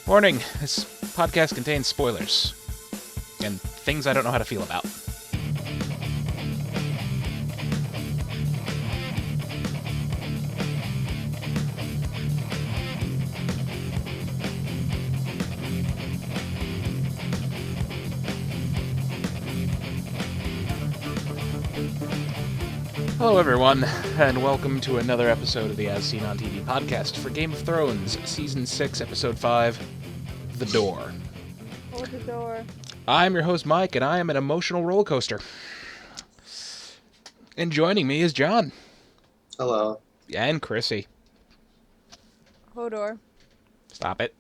Warning, this podcast contains spoilers. And things I don't know how to feel about. Hello everyone, and welcome to another episode of the As Seen on TV podcast for Game of Thrones, Season 6, Episode 5, The Door. Hold the door. I'm your host, Mike, and I am an emotional roller coaster. And joining me is John. Hello. And Chrissy. Hodor. Stop it.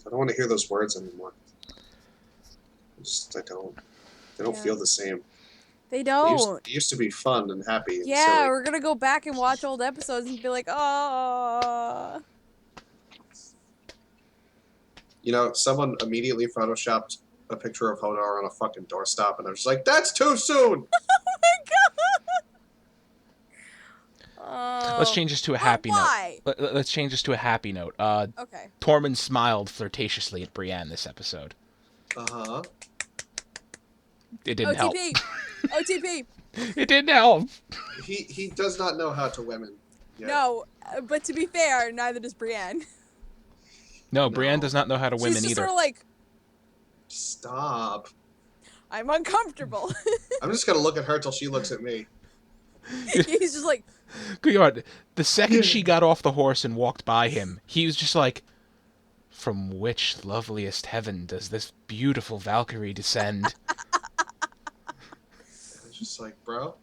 I don't want to hear those words anymore. I don't. They don't feel the same. They don't. They used to be fun and happy. And Yeah, silly. we're gonna go back and watch old episodes and be like, oh. You know, someone immediately photoshopped a picture of Hodor on a fucking doorstop, and I was just like, "That's too soon." Oh. Let's change this to a happy note. Why? Let's change this to a happy note. Okay. Tormund smiled flirtatiously at Brienne this episode. Uh-huh. It didn't help. OTP. It didn't help. He does not know how to women. Yet. No, but to be fair, neither does Brienne. No, Brienne does not know how to women She's just either. sort of like, Stop. I'm uncomfortable. I'm just gonna look at her till she looks at me. He's just like, God, the second she got off the horse and walked by him, he was just like, "From which loveliest heaven does this beautiful Valkyrie descend?" I was just like, bro,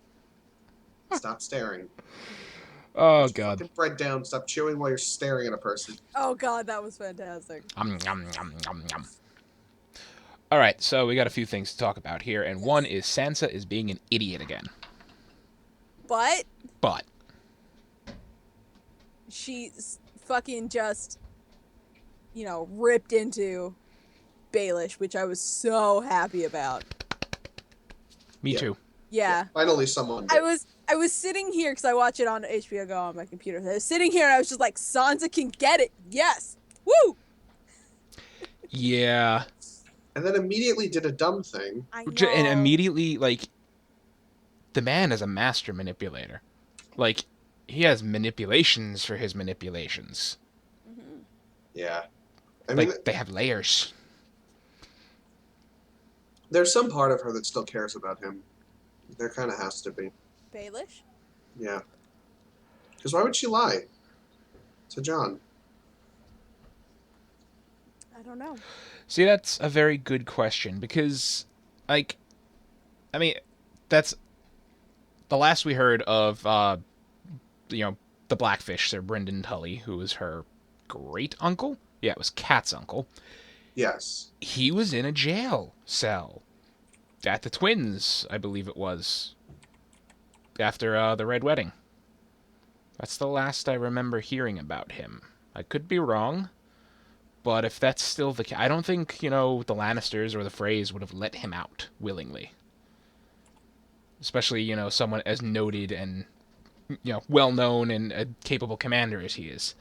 stop staring. Oh, Put your God. fucking bread down. Stop chewing while you're staring at a person. oh god, that was fantastic. Yum, yum, yum, yum, yum. All right, so we got a few things to talk about here, and one is Sansa is being an idiot again. But But she's fucking just, ripped into Baelish, which I was so happy about. me Yeah. too. Yeah. Finally, someone. I was sitting here because I watch it on HBO Go on my computer. I was sitting here and I was just like, Sansa can get it. Yes. Woo! Yeah. And then immediately did a dumb thing. I know. And immediately, like, the man is a master manipulator. Like, he has manipulations for his manipulations. Mhm. Yeah. I mean, Like, they have layers. there's some part of her that still cares about him. There kind of has to be. Baelish? Yeah. Because why would she lie to John? I don't know. See, that's a very good question, because, like, I mean, that's the last we heard of, the Blackfish, Sir Brynden Tully, who was her great-uncle? Yeah, it was Kat's uncle. Yes. He was in a jail cell at the Twins, I believe it was, after the Red Wedding. That's the last I remember hearing about him. I could be wrong, but if that's still the case, I don't think, the Lannisters or the Freys would have let him out willingly. Especially, someone as noted and, well-known and a capable commander as he is.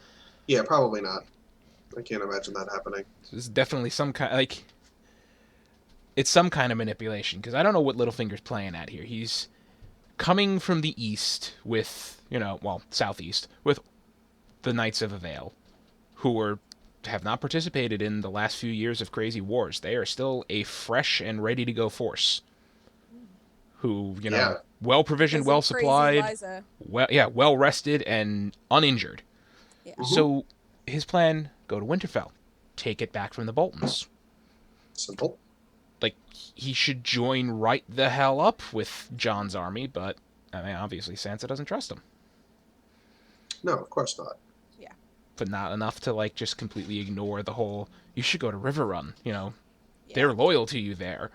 Yeah, probably not. I can't imagine that happening. So it's definitely some kind, it's some kind of manipulation, because I don't know what Littlefinger's playing at here. He's coming from the east with, southeast, with the Knights of the Vale, who have not participated in the last few years of crazy wars. They are still a fresh and ready-to-go force, who, well-provisioned, Because of crazy well-supplied, Liza. well-rested, and uninjured. Yeah. Mhm. So, his plan, go to Winterfell. Take it back from the Boltons. Simple. Like, he should join right the hell up with Jon's army, but, I mean, obviously Sansa doesn't trust him. No, of course not. But not enough to, just completely ignore the whole, you should go to Riverrun, Yeah. They're loyal to you there.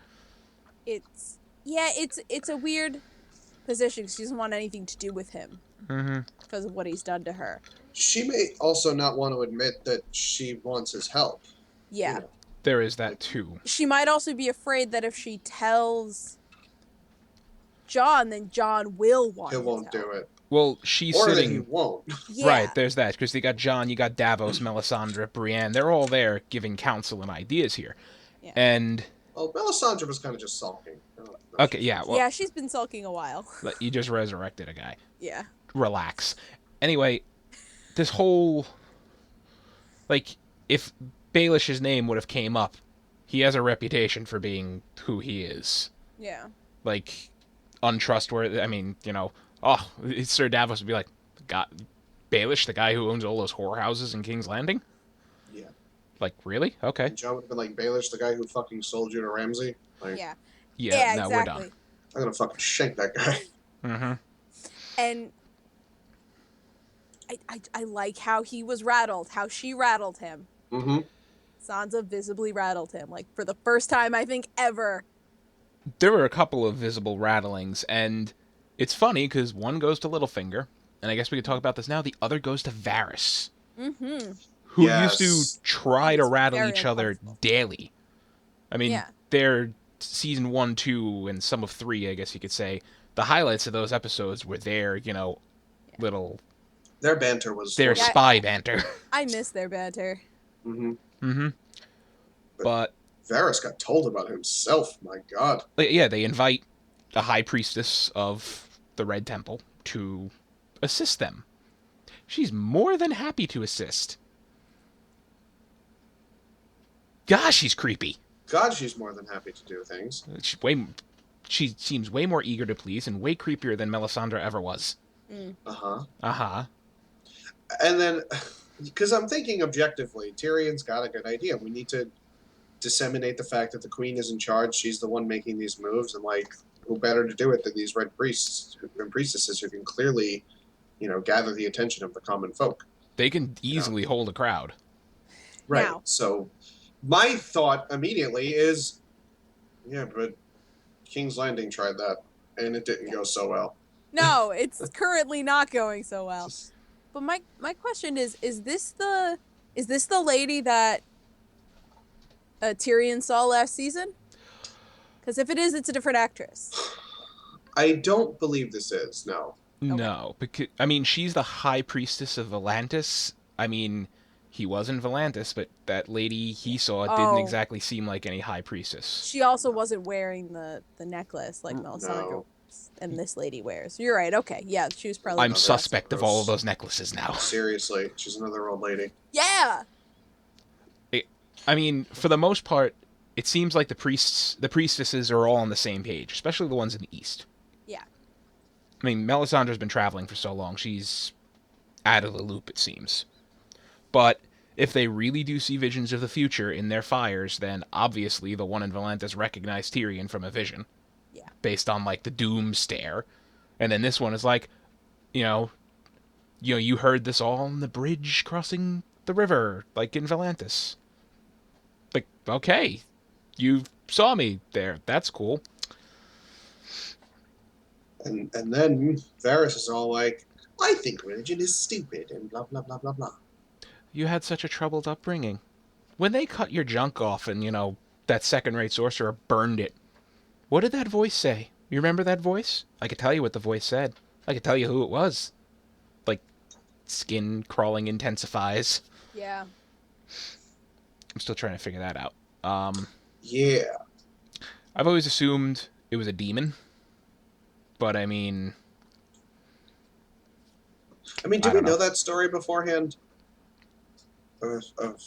It's a weird position because she doesn't want anything to do with him Mm-hmm. because of what he's done to her. She may also not want to admit that she wants his help. Yeah. You know. There is that, too. She might also be afraid that if she tells Jon, then Jon will want He his won't help. do it. Well, she's Or that he sitting... won't. Yeah. Right, there's that. Because you got John, you got Davos, Melisandre, Brienne. They're all there giving counsel and ideas here. Yeah. And... Well, Melisandre was kind of just sulking. Okay, yeah, well... Yeah, she's been sulking a while. You just resurrected a guy. Yeah. Relax. Anyway, this whole... Like, if Baelish's name would have came up, he has a reputation for being who he is. Yeah. Like, untrustworthy. I mean, Sir Davos would be like, Baelish, the guy who owns all those whorehouses in King's Landing? Yeah. Like, really? Okay. And John would have been like, Baelish, the guy who fucking sold you to Ramsay? Like, Yeah. Yeah, no, exactly. we're done. I'm gonna fucking shank that guy. Mm-hmm. And I like how he was rattled, how she rattled him. Mm-hmm. Sansa visibly rattled him, like for the first time I think ever. There were a couple of visible rattlings, and it's funny because one goes to Littlefinger, and I guess we could talk about this now. The other goes to Varys, Mm-hmm. who Yes. used to try to It's rattle very each other uncomfortable. daily. I mean, Yeah. they're season 1, 2, and some of 3, I guess you could say. The highlights of those episodes were their, little... Their banter was... Their Yeah. spy banter. I miss their banter. Mm-hmm. Mm-hmm. But... Varys got told about himself, my god. yeah, they invite a high priestess of the Red Temple to assist them. She's more than happy to assist. Gosh, she's creepy. God, she's more than happy to do things. She seems way more eager to please and way creepier than Melisandre ever was. Uh-huh. Uh-huh. And then, because I'm thinking objectively, Tyrion's got a good idea. We need to disseminate the fact that the queen is in charge. She's the one making these moves, and like, who better to do it than these red priests and priestesses who can clearly, gather the attention of the common folk. They can easily hold a crowd. Right. Now- So, my thought immediately is, yeah, but King's Landing tried that, and it didn't go so well. No, it's currently not going so well. But my question is this the lady that Tyrion saw last season? Because if it is, it's a different actress. I don't believe this is, no. No, because I mean, she's the high priestess of Volantis. I mean, he was in Volantis, but that lady he saw didn't Oh. exactly seem like any high priestess. She also wasn't wearing the necklace like Melisandre No. and this lady wears. You're right. Okay. Yeah, she was probably. I'm that's suspect of all of gross. those necklaces now. Seriously, she's another old lady. Yeah. I mean, for the most part, it seems like the priestesses are all on the same page, especially the ones in the east. Yeah. I mean, Melisandre's been traveling for so long, she's out of the loop, it seems. But if they really do see visions of the future in their fires, then obviously the one in Volantis recognized Tyrion from a vision. Yeah. Based on, like, the doom stare. And then this one is like, you heard this all on the bridge crossing the river, like in Volantis. Like, okay, you saw me there. That's cool. And then Varys is all like, I think religion is stupid, and blah, blah, blah, blah, blah. You had such a troubled upbringing. When they cut your junk off and, that second-rate sorcerer burned it, what did that voice say? You remember that voice? I could tell you what the voice said. I could tell you who it was. Like, skin crawling intensifies. Yeah. I'm still trying to figure that out. Yeah. I've always assumed it was a demon. But, I mean... I mean, I did we don't know. know that story beforehand? Of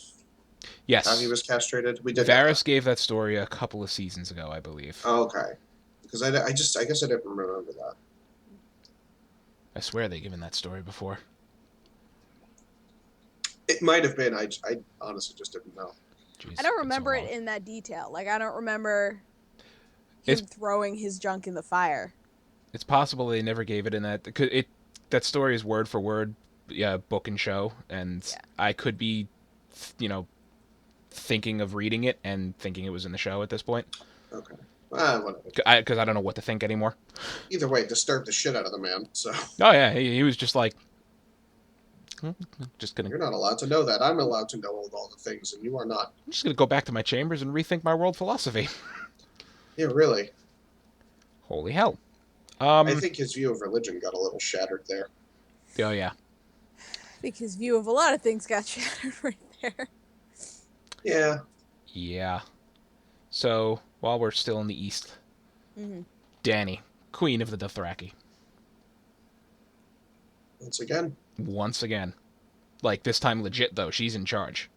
Yes. how he was castrated? We did know Varys gave that story a couple of seasons ago, I believe. that. Oh, okay. Because I guess I didn't remember that. I swear they've given that story before. It might have been. I honestly just didn't know. Jeez, I it's don't so remember it long. in that detail. Like I don't remember him It's- throwing his junk in the fire. It's possible they never gave it in that. That story is word for word, book and show, and Yeah. I could be, thinking of reading it and thinking it was in the show at this point. Okay. Whatever. Because I don't know what to think anymore. Either way, it disturbed the shit out of the man. So Oh yeah, he was just like, just gonna you're not allowed to know that. I'm allowed to know all the things, and you are not. I'm just gonna go back to my chambers and rethink my world philosophy. Yeah, really. Holy hell. I Um. think his view of religion got a little shattered there. Oh yeah. I think his view of a lot of things got shattered right there. Yeah. Yeah. So while we're still in the east, Mm-hmm. Dany, Queen of the Dothraki, Once again. once again. Like this time, legit though, she's in charge,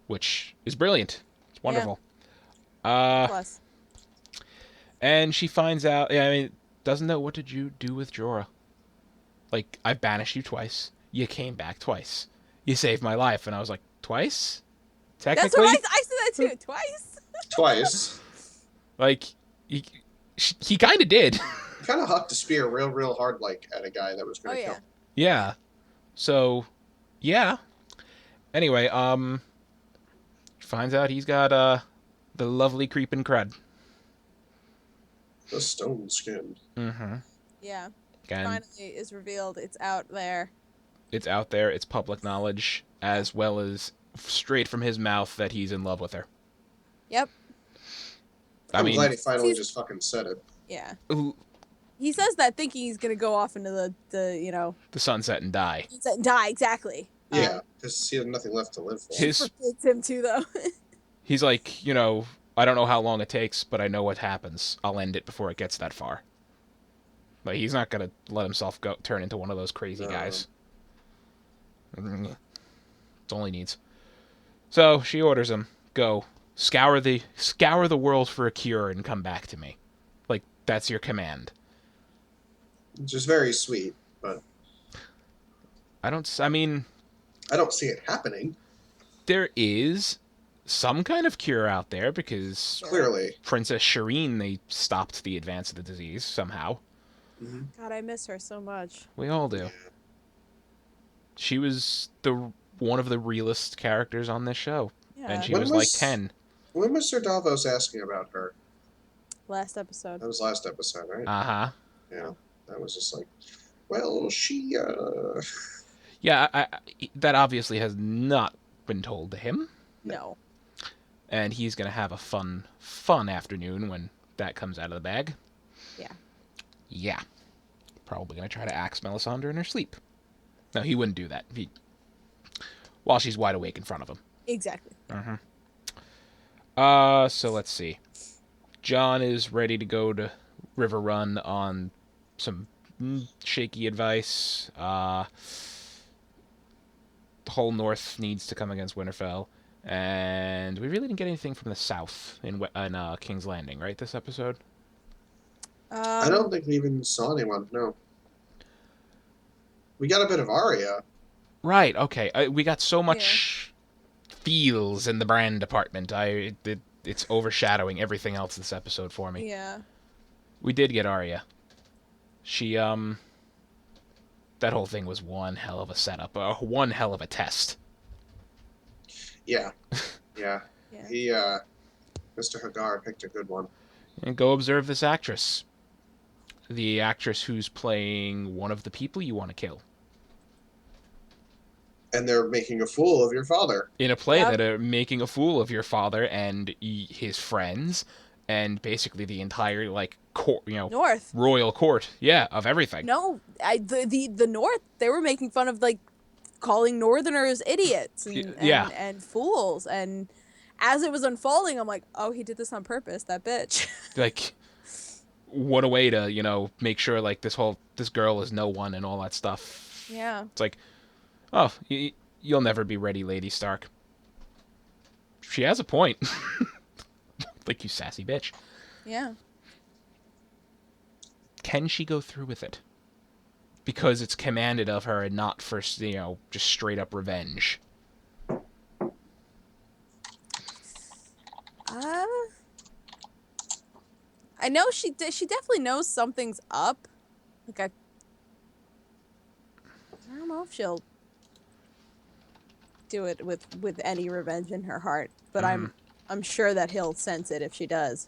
which is brilliant. It's Yeah. wonderful. Uh, Plus. and she finds out. Yeah, I mean, doesn't know what did you do with Jorah. Like, I banished you twice. You came back twice. You saved my life, and I was like, twice? That's what Technically, I said that too, twice. Twice. like he kind of did. He kind of hucked a spear real hard, like, at a guy that was Oh going to yeah. kill. Yeah. So, yeah. Anyway, finds out he's got the lovely creeping crud. The stone skin. Mm-hmm. Yeah. And Finally is revealed. It's out there. it's out there. It's public knowledge, as well as straight from his mouth that he's in love with her. Yep. I I'm mean, glad he finally he's- just fucking said it. Yeah. ooh, He says that thinking he's gonna go off into the the sunset and die. die exactly. Yeah, because he had nothing left to live for. His- Forbids him too though. He's like, I don't know how long it takes, but I know what happens. I'll end it before it gets that far. Like, he's not gonna let himself turn into one of those crazy guys. It's all he needs. So she orders him, go scour the world for a cure and come back to me. Like, that's your command. Which is very sweet, but I mean, I don't see it happening. there is some kind of cure out there because Clearly. Princess Shireen, they stopped the advance of the disease somehow. Mm-hmm. God, I miss her so much. We all do. Yeah. She was one of the realest characters on this show, Yeah. and she When was like was- 10. When was Sir Davos asking about her? Last episode. That was last episode, right? Uh-huh. Yeah. That was just like, well, she, Yeah, that obviously has not been told to him, No. and he's going to have a fun afternoon when that comes out of the bag. Yeah. Yeah. Probably going to try to axe Melisandre in her sleep. No, he wouldn't do that. While she's wide awake in front of him. Exactly. So let's see. Jon is ready to go to River Run on some shaky advice. The whole North needs to come against Winterfell. And we really didn't get anything from the South in King's Landing, right, this episode? I don't think we even saw anyone, no. We got a bit of Arya. Right, okay. We got so much feels in the brand department. It's overshadowing everything else this episode for me. Yeah. We did get Arya. She, that whole thing was one hell of a setup. One hell of a test. Yeah. Yeah. Yeah. He, Mr. Hagar picked a good one. And go observe this actress. The actress who's playing one of the people you want to kill. And they're making a fool of your father. In a play Yep. that are making a fool of your father and his friends, and basically the entire, court, North. royal court, of everything. No, the North. They were making fun of calling Northerners idiots and fools. And as it was unfolding, I'm like, oh, he did this on purpose. That bitch. Like, what a way to, make sure, this girl is no one and all that stuff. Yeah. It's like, oh, you'll never be ready, Lady Stark. She has a point. Like, you sassy bitch. Yeah. Can she go through with it? Because it's commanded of her and not for, just straight up revenge. I know she definitely knows something's up. I don't know if she'll do it with any revenge in her heart, but I'm sure that he'll sense it if she does.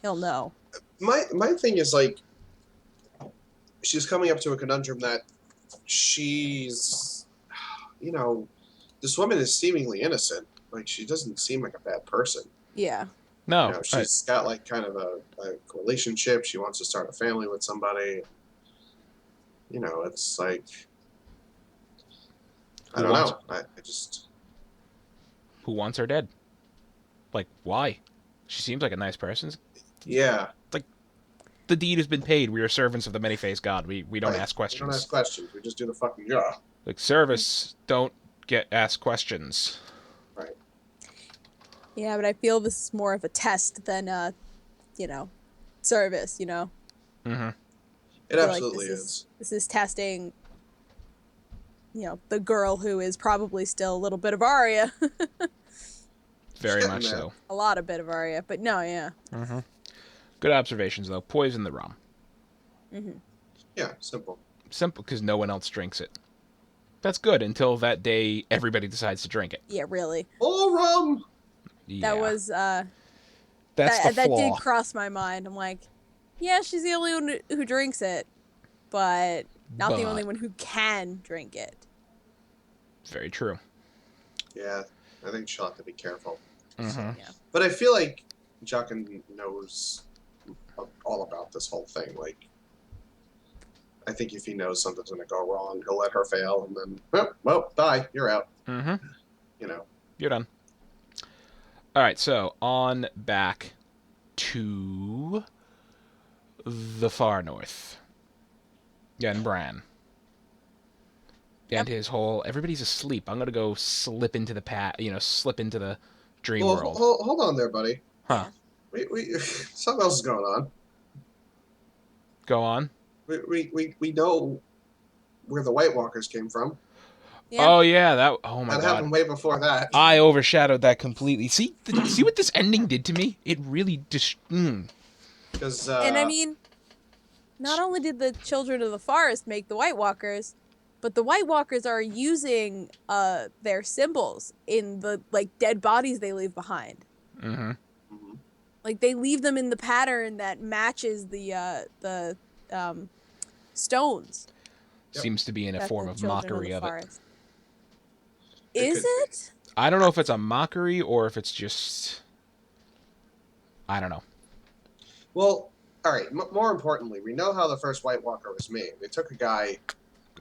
He'll know. My thing is, she's coming up to a conundrum that she's, this woman is seemingly innocent. Like, she doesn't seem like a bad person. Yeah. No, She's got like kind of a relationship. She wants to start a family with somebody. It's like I don't know. I just who wants her dead? Like, why? She seems like a nice person. yeah. It's like the deed has been paid. We are servants of the many-faced God. We don't Right. ask questions. We don't ask questions. We just do the fucking job. Like service, don't get asked questions. Right. Yeah, but I feel this is more of a test than service. Mm-hmm. It absolutely is. This is testing. The girl who is probably still a little bit of Arya. Very much so. A lot of bit of Arya, but no, yeah. Mm-hmm. Good observations, though. Poison the rum. Mm-hmm. Yeah, simple. Simple, because no one else drinks it. That's good until that day everybody decides to drink it. Yeah, really. Oh, rum! Yeah. That was, That's the flaw. That did cross my mind. I'm like, yeah, she's the only one who drinks it, but not the only one who can drink it. Very true. Yeah, I think she'll have to be careful. Mm-hmm. Yeah. But I feel like Jaqen knows all about this whole thing. Like, I think if he knows something's going to go wrong, he'll let her fail, and then, well, die. You're out. Mm-hmm. You're done. All right, so on back to the far north. Yeah, and Bran. And his whole, everybody's asleep. I'm going to go slip into the dream world. Hold on there, buddy. Huh. We something else is going on. Go on. We know where the White Walkers came from. Yeah. Oh, yeah, oh my that God. happened way before that. I overshadowed that completely. See what this ending did to me? It really Because and I mean, not only did the Children of the Forest make the White Walkers, but the White Walkers are using their symbols in the dead bodies they leave behind. Mm-hmm. Like they leave them in the pattern that matches the stones. Yep. Seems to be in a form of mockery of it. Is it? I don't know if it's a mockery or if it's just, I don't know. Well, all right. More importantly, we know how the first White Walker was made. They took a guy,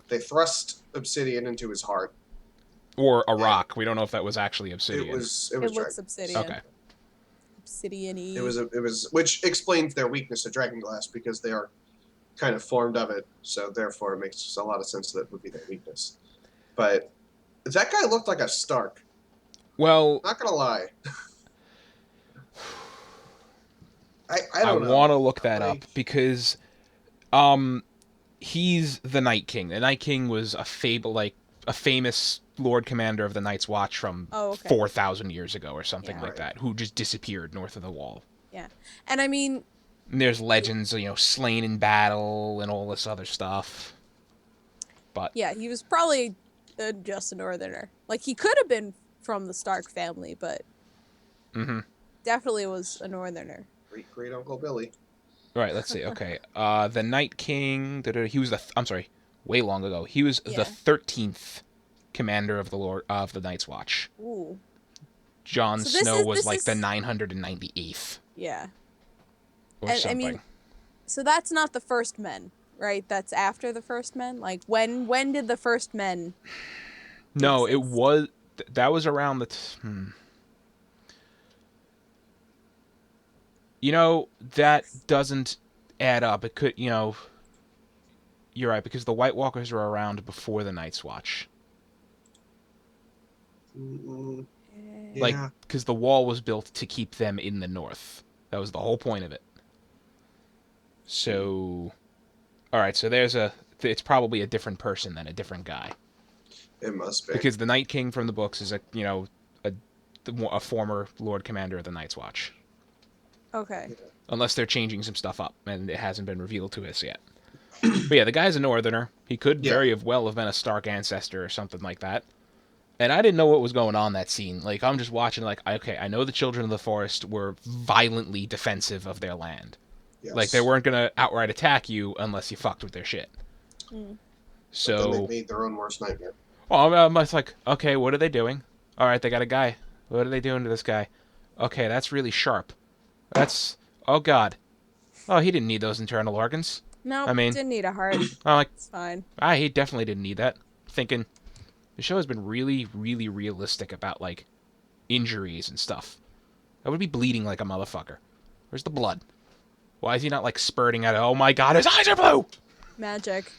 they thrust obsidian into his heart, or a rock. We don't know if that was actually obsidian. It was looks obsidian. Okay. Obsidian-y. It was, which explains their weakness to dragonglass because they are kind of formed of it. So therefore, it makes a lot of sense that it would be their weakness. But that guy looked like a Stark. Well, Not gonna lie. I don't know. I want to look that up because, he's the Night King. The Night King was a famous Lord Commander of the Night's Watch from 4,000 years ago or something like that, who just disappeared north of the Wall. Yeah, and I mean, and there's legends, slain in battle and all this other stuff. But yeah, he was probably just a Northerner. Like he could have been from the Stark family, but definitely was a Northerner. Great Uncle Billy. Right, let's see. Okay. The Night King, he was way long ago. He was the 13th commander of the Night's Watch. Ooh. Jon Snow was the 998th. Yeah. Or something. I mean, so that's not the First Men, right? That's after the First Men? Like when did the First Men No, exist? it was that was around the that doesn't add up. It could, you're right, because the White Walkers were around before the Night's Watch. Yeah. Because the wall was built to keep them in the north. That was the whole point of it. So, all right, so it's probably a different person than a different guy. It must be. Because the Night King from the books is a former Lord Commander of the Night's Watch. Okay. Unless they're changing some stuff up, and it hasn't been revealed to us yet. But yeah, the guy's a Northerner. He could very well have been a Stark ancestor or something like that. And I didn't know what was going on that scene. Like, I'm just watching, okay, I know the Children of the Forest were violently defensive of their land. Yes. Like, they weren't going to outright attack you unless you fucked with their shit. So... But then they made their own worst nightmare. Well, I'm like, okay, what are they doing? All right, they got a guy. What are they doing to this guy? Okay, that's really sharp. That's... Oh, God. Oh, he didn't need those internal organs. No, I mean, didn't need a heart. I'm like, It's fine. he definitely didn't need that. Thinking, the show has been really, really realistic about, like, injuries and stuff. I would be bleeding like a motherfucker. Where's the blood? Why is he not, like, spurting out? Oh, my God, his eyes are blue! Magic.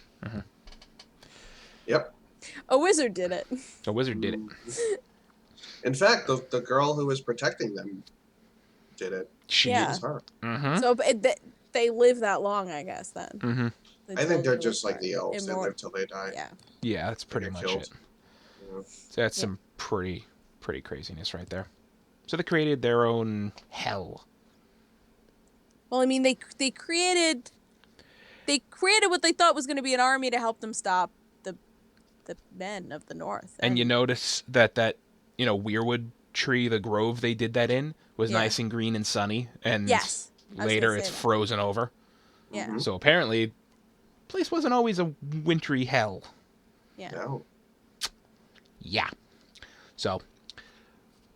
Yep. A wizard did it. The wizard did it. In fact, the girl who was protecting them did it. She Yeah. It was her. Mm-hmm. So they live that long, I guess, then. Mm-hmm. I think they're just like the elves. They Immor- live till they die. Yeah. Yeah, that's pretty get much killed. it. Yeah. So that's some pretty craziness right there. So they created their own hell. Well, I mean, they created what they thought was going to be an army to help them stop the men of the North. And you notice that weirwood tree, the grove they did that in, was Yeah. nice and green and sunny. And Yes. I was later gonna it's say that. frozen over. Yeah. Mhm. So apparently, the place wasn't always a wintry hell. Yeah. No. Yeah. So,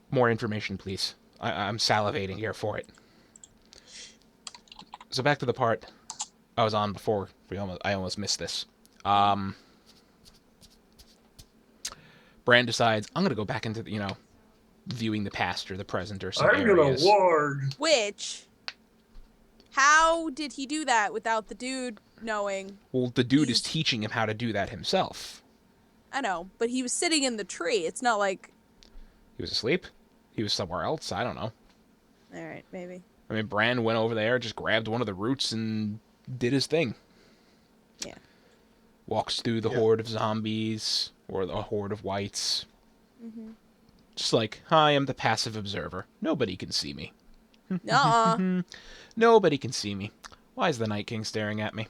more information, please. I'm salivating here for it. So back to the part I was on before. I almost missed this. Bran decides, I'm going to go back into, viewing the past or the present or some areas. warg. Which, how did he do that without the dude knowing? Well, the dude is He's- teaching him how to do that himself. I know, but he was sitting in the tree. It's not like, He was asleep? He was somewhere else? I don't know. all right, maybe. I mean, Bran went over there, just grabbed one of the roots and did his thing. Yeah. Walks through the horde of zombies or the horde of whites. Mm-hmm. Just like, I am the passive observer. Nobody can see me. Nuh-uh. Nobody can see me. Why is the Night King staring at me?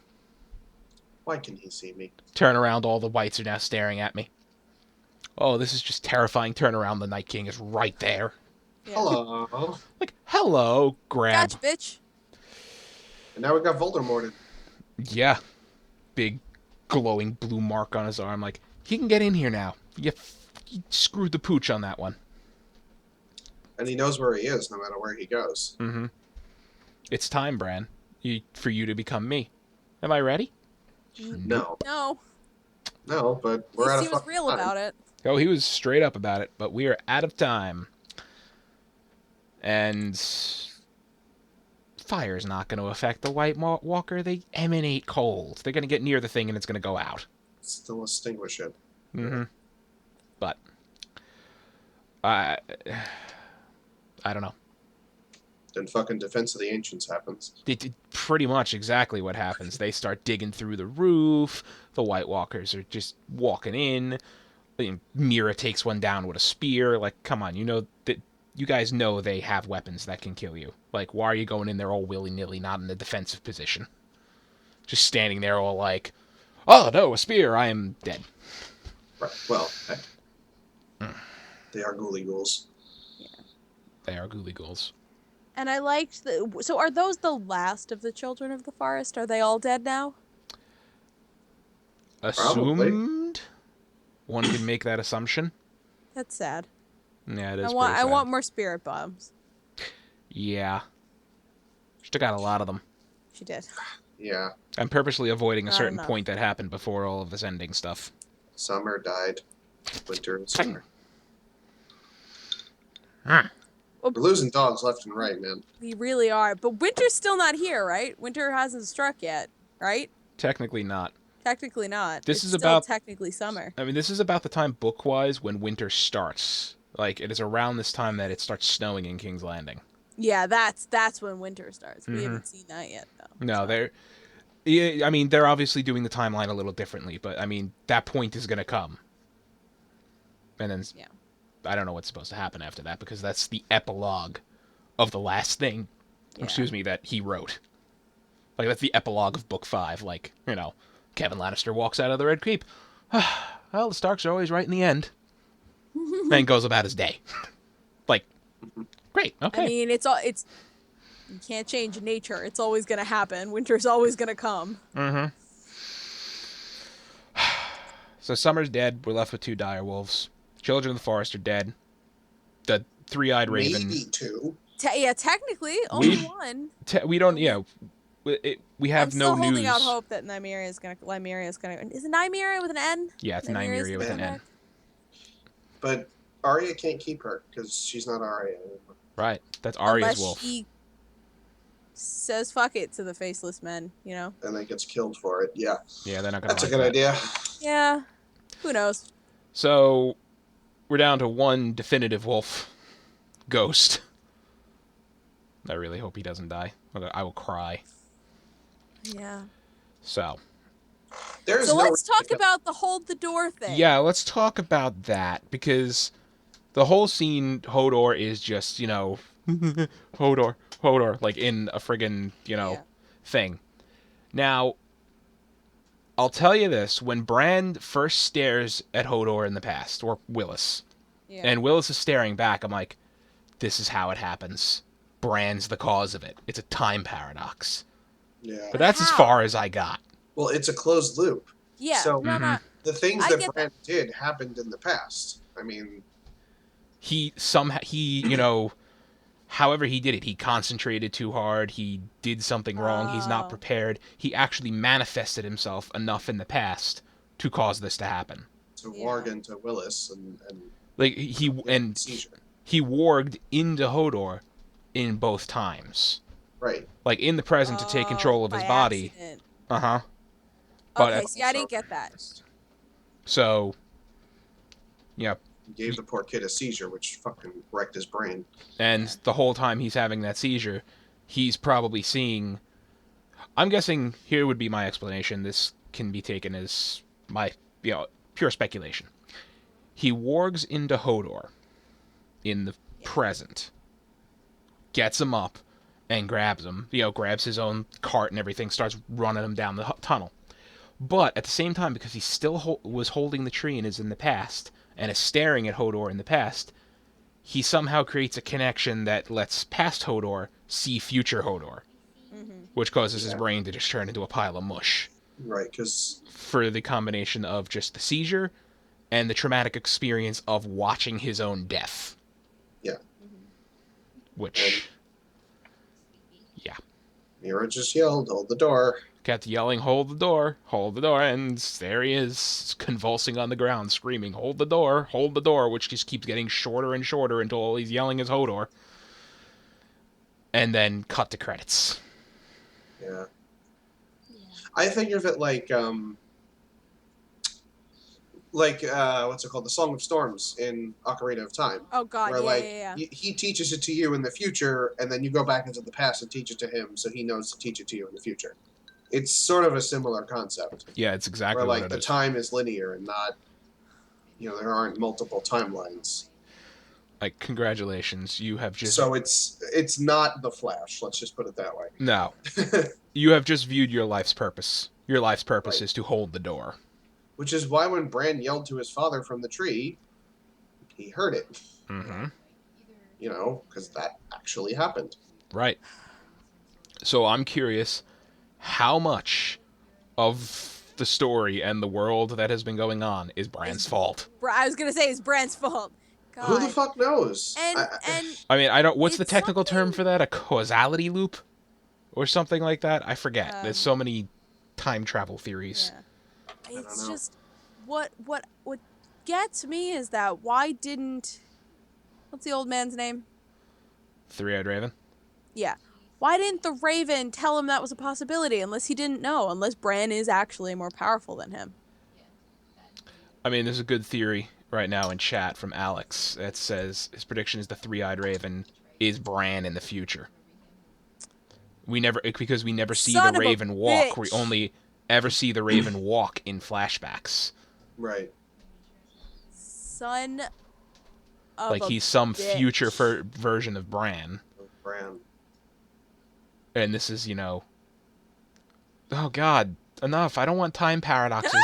Why can he see me? Turn around, all the whites are now staring at me. Oh, this is just terrifying. Turn around, the Night King is right there. Yeah. Hello. Like, hello, grab. Gotcha, bitch. And now we got Voldemort. Yeah. Big glowing blue mark on his arm. Like, he can get in here now. You screwed the pooch on that one. And he knows where he is no matter where he goes. Mm-hmm. It's time, Bran, for you to become me. Am I ready? No. No. No, but At we're least out he of was fucking real time. about it. Oh, he was straight up about it, but we are out of time. And fire's not going to affect the White Walker. They emanate cold. They're going to get near the thing and it's going to go out. Still extinguish it. Mm-hmm. But I don't know. Then fucking Defense of the Ancients happens. Pretty much exactly what happens. They start digging through the roof. The White Walkers are just walking in. Mira takes one down with a spear. Like, come on, you guys know they have weapons that can kill you. Like, why are you going in there all willy-nilly, not in a defensive position? Just standing there all like, oh, no, a spear, I am dead. Right. Well, hey. They are ghouly ghouls. They are ghouly ghouls. And I liked so are those the last of the children of the forest? Are they all dead now? Probably. Assumed? One can make that assumption. That's sad. Yeah, it is I want pretty sad. I want more spirit bombs. Yeah. She took out a lot of them. She did. Yeah. I'm purposely avoiding a Not certain enough. point that happened before all of this ending stuff. Summer died. Winter and summer. We're losing dogs left and right, man. We really are. But winter's still not here, right? Winter hasn't struck yet, right? Technically not. Technically not. This It's is still about- technically summer. I mean, this is about the time book-wise when winter starts. Like, it is around this time that it starts snowing in King's Landing. Yeah, that's when winter starts. We Mhm. haven't seen that yet, though. No, so. they're obviously doing the timeline a little differently, but, I mean, that point is going to come. And then, Yeah. I don't know what's supposed to happen after that, because that's the epilogue of the last thing, Yeah. excuse me, that he wrote. Like, that's the epilogue of Book 5. Like, Kevin Lannister walks out of the Red Keep. Well, the Starks are always right in the end. And goes about his day. Like, great, okay. I mean, it's you can't change nature. It's always gonna happen. Winter's always gonna come. Mm-hmm. So Summer's dead. We're left with 2 dire wolves. Children of the Forest are dead. The 3-eyed raven. Maybe two. Yeah, technically, We- only one. We don't. Yeah, we have I'm still no holding news. out hope that Nymeria is gonna. Is it Nymeria with an N? Yeah, it's Nymeria is Nymeria with the an N. correct? But Arya can't keep her because she's not Arya anymore. Right. That's Arya's Unless wolf. she says fuck it to the faceless men, you know? And then gets killed for it. Yeah, Yeah, they're not gonna that's like a good that. idea. Yeah. Who knows? So we're down to one definitive wolf, Ghost. I really hope he doesn't die. I will cry. Yeah. So There's So no let's reason talk to- about the hold the door thing. yeah, let's talk about that because the whole scene, Hodor is just Hodor, like in a friggin' Yeah. thing. Now, I'll tell you this: when Bran first stares at Hodor in the past, or Willis, Yeah. and Willis is staring back, I'm like, this is how it happens. Bran's the cause of it. It's a time paradox. Yeah. But that's as how? far as I got. Well, it's a closed loop. Yeah. So- No, no. The things I that get Bran did happened in the past. I mean, He however he did it, he concentrated too hard, he did something wrong, he's not Oh. prepared. He actually manifested himself enough in the past to cause this to happen. to Yeah. warg into Willis and Like he seizure. he warged into Hodor in both times. Right. Like in the present to take control of his by body. accident. Uh-huh. But Okay, see, I didn't get that. so yeah, He gave the poor kid a seizure, which fucking wrecked his brain. and the whole time he's having that seizure, he's probably seeing. I'm guessing here would be my explanation. This can be taken as my, pure speculation. He wargs into Hodor in the present, gets him up, and grabs him. Grabs his own cart and everything, starts running him down the tunnel. But at the same time, because he still was holding the tree and is in the past, and is staring at Hodor in the past, he somehow creates a connection that lets past Hodor see future Hodor, which causes his brain to just turn into a pile of mush Right, because for the combination of just the seizure and the traumatic experience of watching his own death. Yeah. Which, yeah. Mira just yelled, "Hold the door!" Kept yelling, hold the door, and there he is, convulsing on the ground, screaming, hold the door, which just keeps getting shorter and shorter until all he's yelling is Hodor. And then cut to credits. Yeah. I think of it like what's it called? The Song of Storms in Ocarina of Time. Oh God, Where yeah. he teaches it to you in the future, and then you go back into the past and teach it to him, so he knows to teach it to you in the future. It's sort of a similar concept, Yeah, it's exactly where what like it the is. time is linear and not, there aren't multiple timelines. Like, congratulations, you have just... So it's not the Flash. Let's just put it that way. No. You have just viewed your life's purpose. Your life's purpose Right. is to hold the door. Which is why when Bran yelled to his father from the tree, he heard it. Mm-hmm. Because that actually happened. Right. So I'm curious, how much of the story and the world that has been going on is Bran's fault? I was gonna say it's Bran's fault. God. Who the fuck knows? And I mean, I don't... What's the It's technical term something- for that? A causality loop? Or something like that? I forget. There's so many time travel theories. yeah. It's know. just what gets me is that why didn't what's the old man's name? Three-Eyed Raven? Yeah. Why didn't the Raven tell him that was a possibility unless he didn't know, unless Bran is actually more powerful than him? I mean, there's a good theory right now in chat from Alex that says his prediction is the Three-Eyed Raven is Bran in the future. Because we never see Son the of a Raven walk. We bitch. only ever see the Raven walk in flashbacks. Right. Son of Like a he's some bitch. future version of Bran. Bran. And this is, oh God, enough! I don't want time paradoxes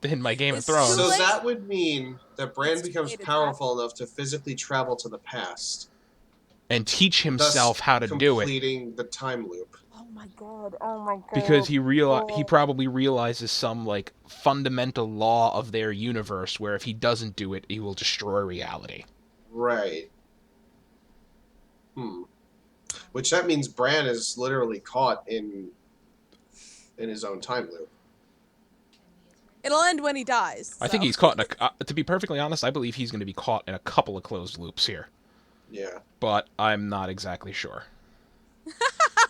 in my Game of It's Thrones. So late. that would mean that Bran It's too becomes late, it's powerful enough to physically travel to the past, And teach thus himself how to do it. completing the time loop. Oh my god. Oh my god. Because he probably realizes some like fundamental law of their universe where if he doesn't do it, he will destroy reality. Right. Which that means Bran is literally caught in his own time loop. It'll end when he dies. I think So. he's caught in a. To be perfectly honest, I believe he's going to be caught in a couple of closed loops here, Yeah. but I'm not exactly sure.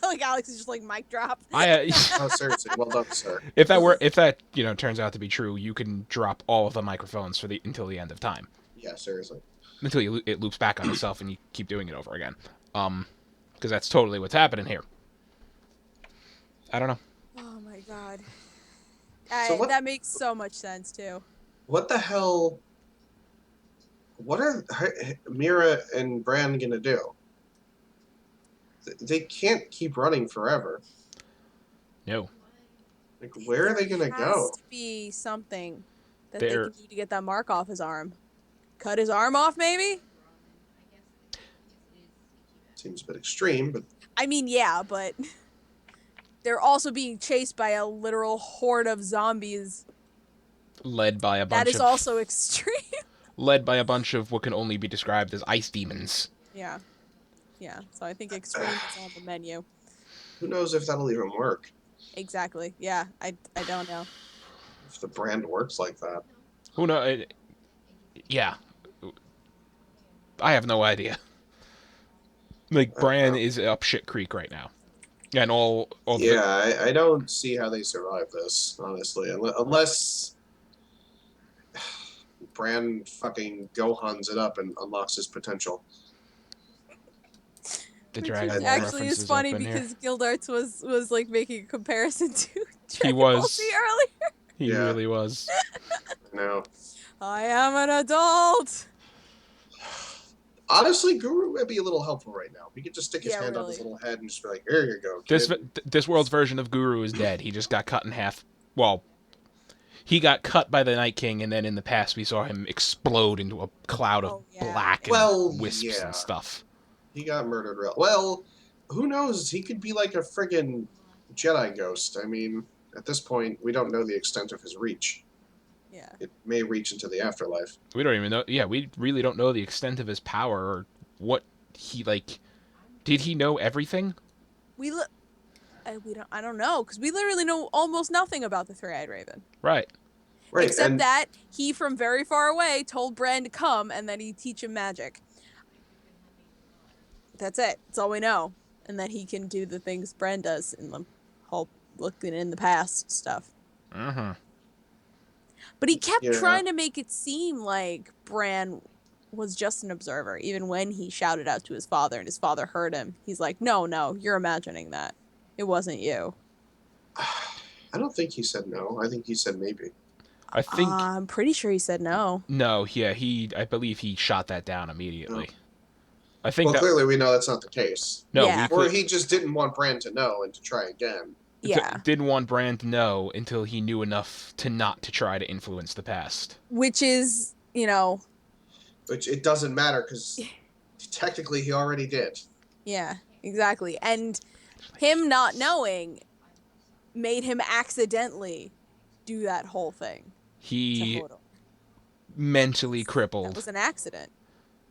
Like Alex is just like mic drop. Oh, seriously. Well done, sir. if that turns out to be true, you can drop all of the microphones until the end of time, Yeah, seriously. until it loops back on itself and you keep doing it over again. Because that's totally what's happening here. I don't know. Oh my god. So what? That makes so much sense too. What the hell? What are Mira and Bran gonna do? They can't keep running forever. No, Like, where are they gonna There go? has to be something that they They're can do to get that mark off his arm. Cut his arm off, maybe? Seems a bit extreme, but I mean, yeah, but they're also being chased by a literal horde of zombies. led by a That bunch is of also extreme. what can only be described as ice demons. Yeah. Yeah. So I think extreme is on the menu. who knows if that'll even work? Exactly. Yeah. I don't know. If the brand works like that. Who knows? Yeah, I have no idea. Like Bran is up shit creek right now, and all Yeah, I don't see how they survive this, honestly, unless Bran fucking Gohans it up and unlocks his potential. the Which Dragon is Ball actually references is funny up in here. because Gildarts was like making a comparison to Dragon was. Ball Z earlier. He Yeah. really was. No. I am an adult. Honestly, Guru would be a little helpful right now. He could just stick his Yeah, hand on really. his little head and just be like, "Here you go, This kid." this world's version of Guru is dead. He just got cut in half. Well, he got cut by the Night King, and then in the past we saw him explode into a cloud of yeah. black and Well, wisps yeah. and stuff. He got murdered real well. Who knows? He could be like a friggin' Jedi ghost. I mean, at this point, we don't know the extent of his reach. Yeah. It may reach into the afterlife. We don't even know. Yeah, we really don't know the extent of his power or what he like. Did he know everything? We don't. I don't know because we literally know almost nothing about the Three-Eyed Raven. Right. Right, Except and that he, from very far away, told Bran to come and then he'd teach him magic. That's it. That's all we know. And that he can do the things Bran does in the whole looking in the past stuff. Mm-hmm. But he kept Yeah. trying to make it seem like Bran was just an observer, even when he shouted out to his father and his father heard him. He's like, no, you're imagining that. It wasn't you. I don't think he said no. I think he said maybe. I think I'm pretty sure he said no. no. Yeah, I believe he shot that down immediately. I think Well, that clearly we know that's not the case. no, Yeah. we Or he just didn't want Bran to know and to try again. Yeah. didn't want Bran to know until he knew enough to not to try to influence the past. Which is, Which it doesn't matter because technically he already did. yeah, exactly. And him not knowing made him accidentally do that whole thing. He to Hodor. mentally That crippled. was an accident.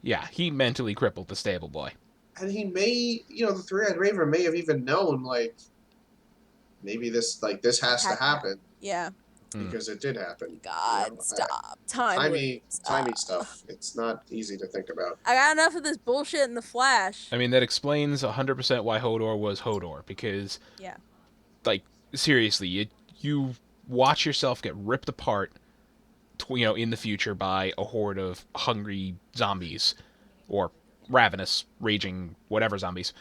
Yeah, he mentally crippled the stable boy. And he may, the Three-Eyed Raven may have even known, like, maybe this has to happen Yeah. because it did happen. God, stop. Timey Stop. stuff. It's not easy to think about. I got enough of this bullshit in the Flash. I mean, that explains 100% why Hodor was Hodor, because, Yeah. like, seriously, you watch yourself get ripped apart, in the future by a horde of hungry zombies, or ravenous, raging, whatever zombies.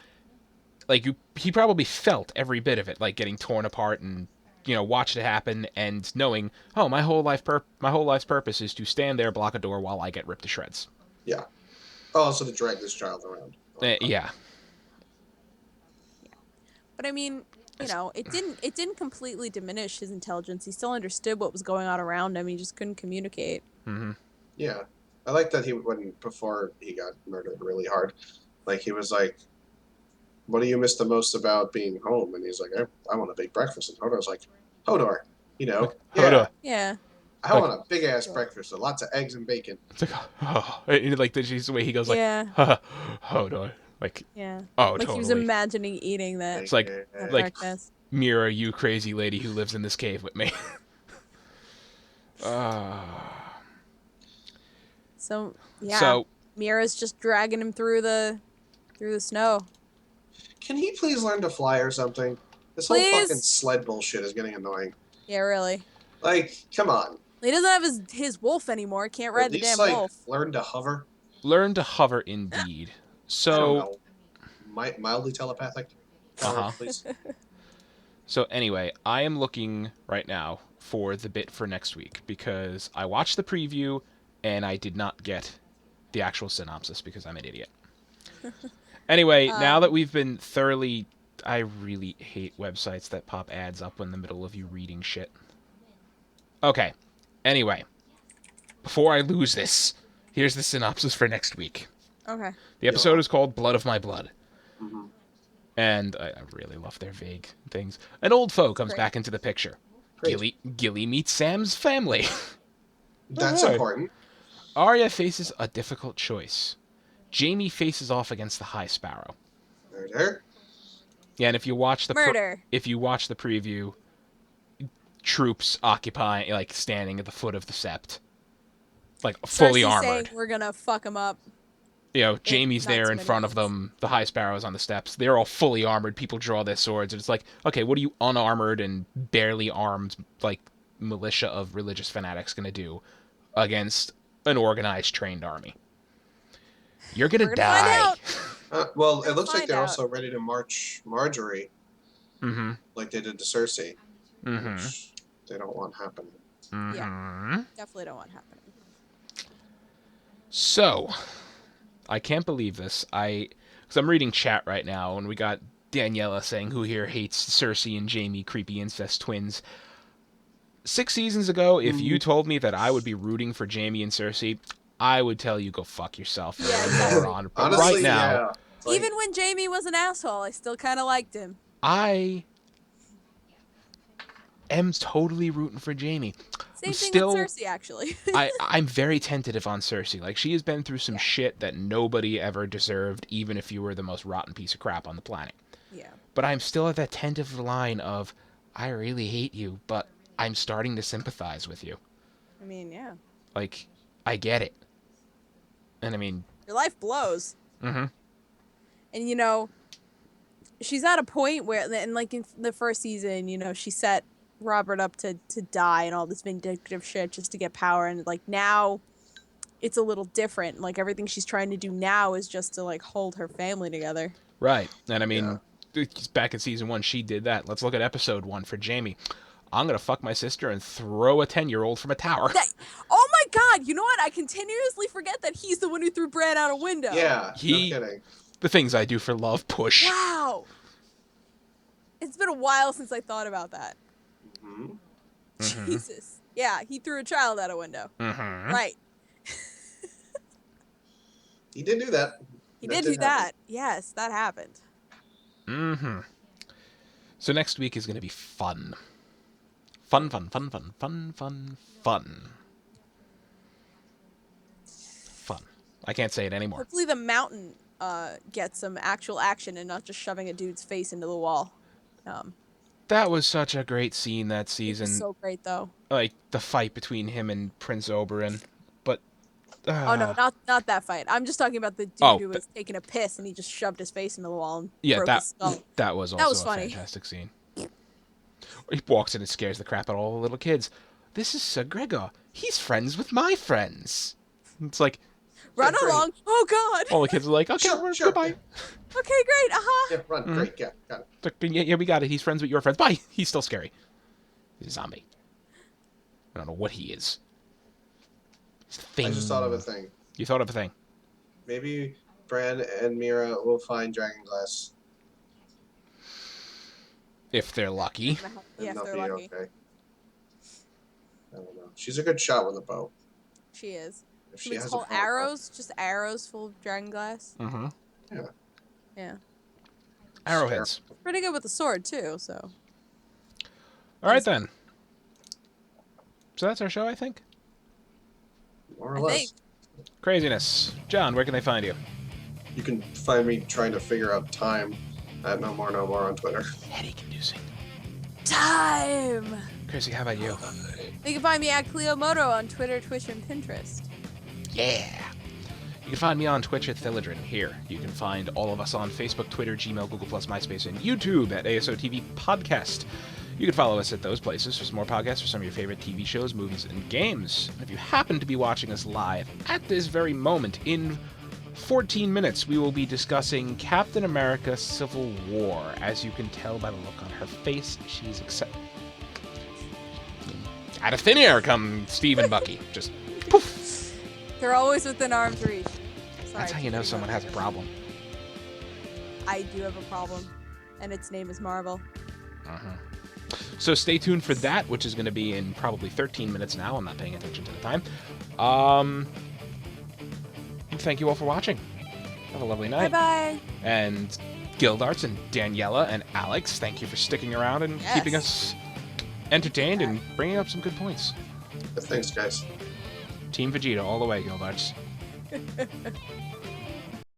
Like, he probably felt every bit of it, like getting torn apart and, watched it happen and knowing, oh, my whole life's purpose is to stand there, block a door while I get ripped to shreds. Yeah. Oh, so to drag this child around. Yeah. But I mean, it didn't completely diminish his intelligence. He still understood what was going on around him. He just couldn't communicate. Mm-hmm. Yeah. I like that before he got murdered really hard, like he was like, what do you miss the most about being home? And he's like, I want a big breakfast. And Hodor's like, Hodor, Hodor. Yeah. I want a big ass breakfast with lots of eggs and bacon. It's like, oh, like the way he goes, like, Yeah. Hodor. Like, Yeah. oh, Like he was totally. imagining eating that, It's like, that like darkness. Mira, you crazy lady who lives in this cave with me. uh, So yeah, so, Mira's just dragging him through the snow. Can he please learn to fly or something? This whole fucking Please. sled bullshit is getting annoying. Yeah, really. Like, come on. He doesn't have his wolf anymore. Can't Or at ride the least, damn like, wolf. learn to hover. learn to hover indeed. I don't So, know. Mildly telepathic power, uh-huh. please. So anyway, I am looking right now for the bit for next week because I watched the preview and I did not get the actual synopsis because I'm an idiot. Anyway, now that we've been thoroughly... I really hate websites that pop ads up in the middle of you reading shit. Okay. Anyway, before I lose this, here's the synopsis for next week. Okay. The episode is called Blood of My Blood. Mm-hmm. And I really love their vague things. An old foe comes Great. back into the picture. Great. Gilly meets Sam's family. That's Alright. important. Arya faces a difficult choice. Jaime faces off against the High Sparrow. Murder. Yeah, and if you watch the Murder. if you watch the preview, troops occupying, like, standing at the foot of the sept, like fully Cersei's armored. saying we're gonna fuck him up. You know, in Jaime's not there too in many front of minutes. them. The High Sparrow's on the steps. They're all fully armored. People draw their swords, and it's like, okay, what are you unarmored and barely armed, like, militia of religious fanatics gonna do against an organized, trained army? You're gonna We're gonna find die. out. Well, it Let's looks like find they're out. also ready to march Marjorie Mm-hmm. like they did to Cersei, Mm-hmm. which they don't want happening. Mm-hmm. Definitely don't want it happening. So, I can't believe this. Because I'm reading chat right now, and we got Daniela saying, who here hates Cersei and Jaime, creepy incest twins. 6 seasons ago, if you told me that I would be rooting for Jaime and Cersei, I would tell you go fuck yourself. You're Yeah, a exactly. moron. But Honestly, right now, yeah. Like, Even when Jaime was an asshole, I still kind of liked him. I am totally rooting for Jaime. Same I'm thing still, with Cersei, actually. I'm very tentative on Cersei. Like, she has been through some shit that nobody ever deserved, even if you were the most rotten piece of crap on the planet. Yeah. But I'm still at that tentative line of, I really hate you, but I'm starting to sympathize with you. I mean, yeah. Like, I get it. And I mean... Your life blows. Mm-hmm. And, you know, she's at a point where, and like in the first season, you know, she set Robert up to die and all this vindictive shit just to get power. And, like, now it's a little different. Like, everything she's trying to do now is just to, like, hold her family together. Right. And I mean, back in season 1, she did that. Let's look at episode 1 for Jaime. I'm going to fuck my sister and throw a 10-year-old from a tower. Oh my god, you know what? I continuously forget that he's the one who threw Bran out a window. yeah, no kidding. The things I do for love push. Wow. It's been a while since I thought about that. Mm-hmm. Jesus. Yeah, he threw a child out a window. Mm-hmm. Right. He did do that. He did do that. Yes, that happened. Mm-hmm. So next week is going to be fun. Fun. Fun. I can't say it anymore. Hopefully the mountain gets some actual action and not just shoving a dude's face into the wall. That was such a great scene that It season. was so great, though. Like, the fight between him and Prince Oberyn. But... Oh, no, not that fight. I'm just talking about the dude who was taking a piss and he just shoved his face into the wall and broke his skull. That was also a funny. fantastic scene. He walks in and scares the crap out of all the little kids. This is Sir Gregor. He's friends with my friends. It's like... Run great. along. Oh, God. All the kids are like, okay, Sure. goodbye. Okay, great. Uh-huh. Yeah, run. Great. Yeah, got it. Yeah, we got it. He's friends with your friends. Bye. He's still scary. He's a zombie. I don't know what he is. He's a thing. I just thought of a thing. You thought of a thing. Maybe Bran and Mira will find Dragonglass. If they're lucky. Yeah, if and they're they'll be lucky. okay. I don't know. She's a good shot with a bow. She is. If She she makes has whole a bow. arrows, just arrows full of dragon glass. Mm-hmm. Yeah. Yeah. Arrowheads. Pretty good with the sword, too, so. All right, then. So that's our show, I think. More or I less. think. Craziness. John, where can they find you? You can find me trying to figure out time at No More on Twitter. Headache-inducing. Time! Chrissy, how about you? You can find me at Cleomoto on Twitter, Twitch, and Pinterest. Yeah. You can find me on Twitch at Thilladrin here. You can find all of us on Facebook, Twitter, Gmail, Google+, MySpace, and YouTube at ASOTV Podcast. You can follow us at those places for some more podcasts for some of your favorite TV shows, movies, and games. And if you happen to be watching us live at this very moment, in 14 minutes, we will be discussing Captain America Civil War. As you can tell by the look on her face, she's excited. Out of thin air come Steve and Bucky. Just poof. They're always within arm's reach. Sorry, That's how you know someone has a problem. I do have a problem, and its name is Marvel. So stay tuned for that, which is going to be in probably 13 minutes now. I'm not paying attention to the time. Thank you all for watching. Have a lovely night. Bye-bye. And Gildarts and Daniela and Alex, thank you for sticking around and keeping us entertained and bringing up some good points. Thanks, guys. Team Vegeta all the way, Gildarts.